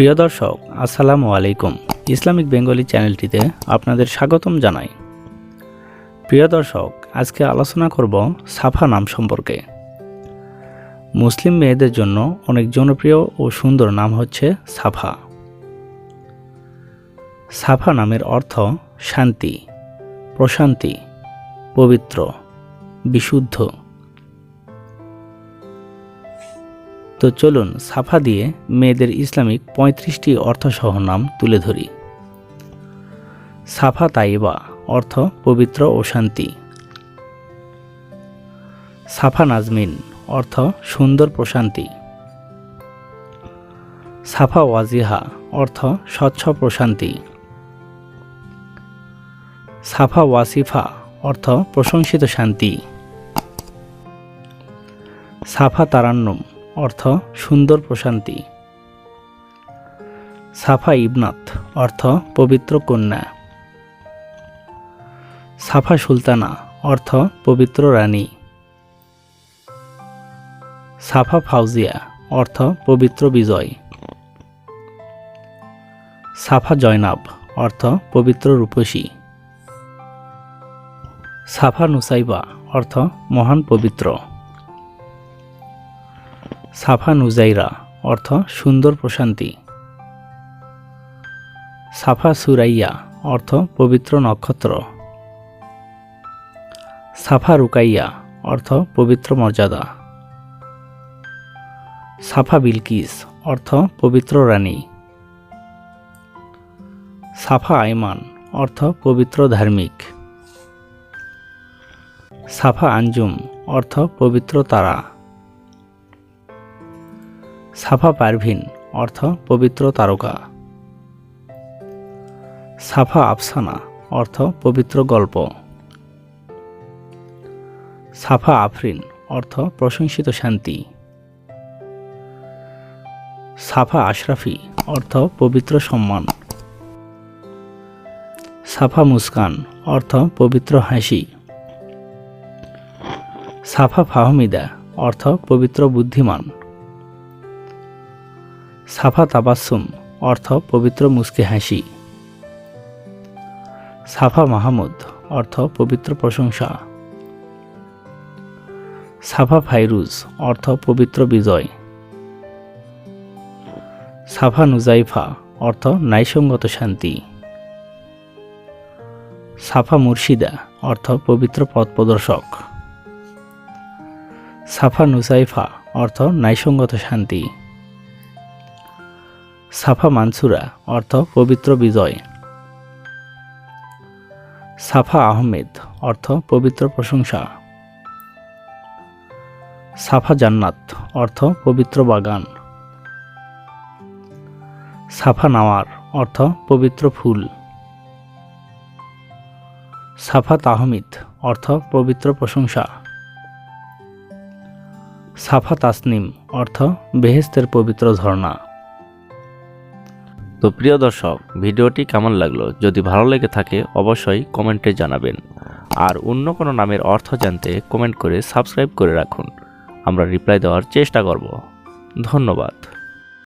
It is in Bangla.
প্রিয় দর্শক, আসসালামু আলাইকুম। ইসলামিক বেঙ্গলি চ্যানেলটিতে আপনাদের স্বাগতম জানাই। প্রিয় দর্শক, আজকে আলোচনা করব সাফা নাম সম্পর্কে। মুসলিম মেয়েদের জন্য অনেক জনপ্রিয় ও সুন্দর নাম হচ্ছে সাফা। সাফা নামের অর্থ শান্তি, প্রশান্তি, পবিত্র, বিশুদ্ধ। তো চলুন সাফা দিয়ে মেয়েদের ইসলামিক 35টি অর্থসহ নাম তুলে ধরি। সাফা তাইবা অর্থ পবিত্র ও শান্তি। সাফা নাজমিন অর্থ সুন্দর প্রশান্তি। সাফা ওয়াজিহা অর্থ স্বচ্ছ প্রশান্তি। সাফা ওয়াসিফা অর্থ প্রশংসিত শান্তি। সাফা তারান্নুম অর্থ সুন্দর প্রশান্তি। সাফা ইবনাত অর্থ পবিত্র কন্যা। সাফা সুলতানা অর্থ পবিত্র রানী। সাফা ফাউজিয়া অর্থ পবিত্র বিজয়। সাফা জয়নাব অর্থ পবিত্র রূপসী। সাফা নুসাইবা অর্থ মহান পবিত্র। সাফা নুজাইরা অর্থ সুন্দর প্রশান্তি। সাফা সুরাইয়া অর্থ পবিত্র নক্ষত্র। সাফা রুকাইয়া অর্থ পবিত্র মর্যাদা। সাফা বিলকিস অর্থ পবিত্র রানী। সাফা আইমান অর্থ পবিত্র ধার্মিক। সাফা আঞ্জুম অর্থ পবিত্র তারা। সাফা পারভিন অর্থ পবিত্র তারকা। সাফা আফসানা অর্থ পবিত্র গল্প। সাফা আফরিন অর্থ প্রশংসিত শান্তি। সাফা আশরাফি অর্থ পবিত্র সম্মান। সাফা মুস্কান অর্থ পবিত্র হাসি। সাফা ফাহমিদা অর্থ পবিত্র বুদ্ধিমান। সাফা তাবাসসুম অর্থ পবিত্র মুস্কি হাসি। সাফা মাহমুদ অর্থ পবিত্র প্রশংসা। সাফা ফাইরুজ অর্থ পবিত্র বিজয়। সাফা নুজাইফা অর্থ ন্যায়সঙ্গত শান্তি। সাফা মুর্শিদা অর্থ পবিত্র পথ প্রদর্শক। সাফা নুসাইফা অর্থ ন্যায়সঙ্গত শান্তি। সাফা মানসুরা অর্থ পবিত্র বিজয়। সাফা আহমেদ অর্থ পবিত্র প্রশংসা। সাফা জান্নাত অর্থ পবিত্র বাগান। সাফা নাওয়ার অর্থ পবিত্র ফুল। সাফা তাহমিদ অর্থ পবিত্র প্রশংসা। সাফা তাসনিম অর্থ বেহেশতের পবিত্র ঝর্ণা। তো প্রিয় দর্শক, ভিডিওটি কেমন লাগলো? যদি ভালো লেগে থাকে অবশ্যই কমেন্টে জানাবেন। আর অন্য কোনো নামের অর্থ জানতে কমেন্ট করে সাবস্ক্রাইব করে রাখুন। আমরা রিপ্লাই দেওয়ার চেষ্টা করব। ধন্যবাদ।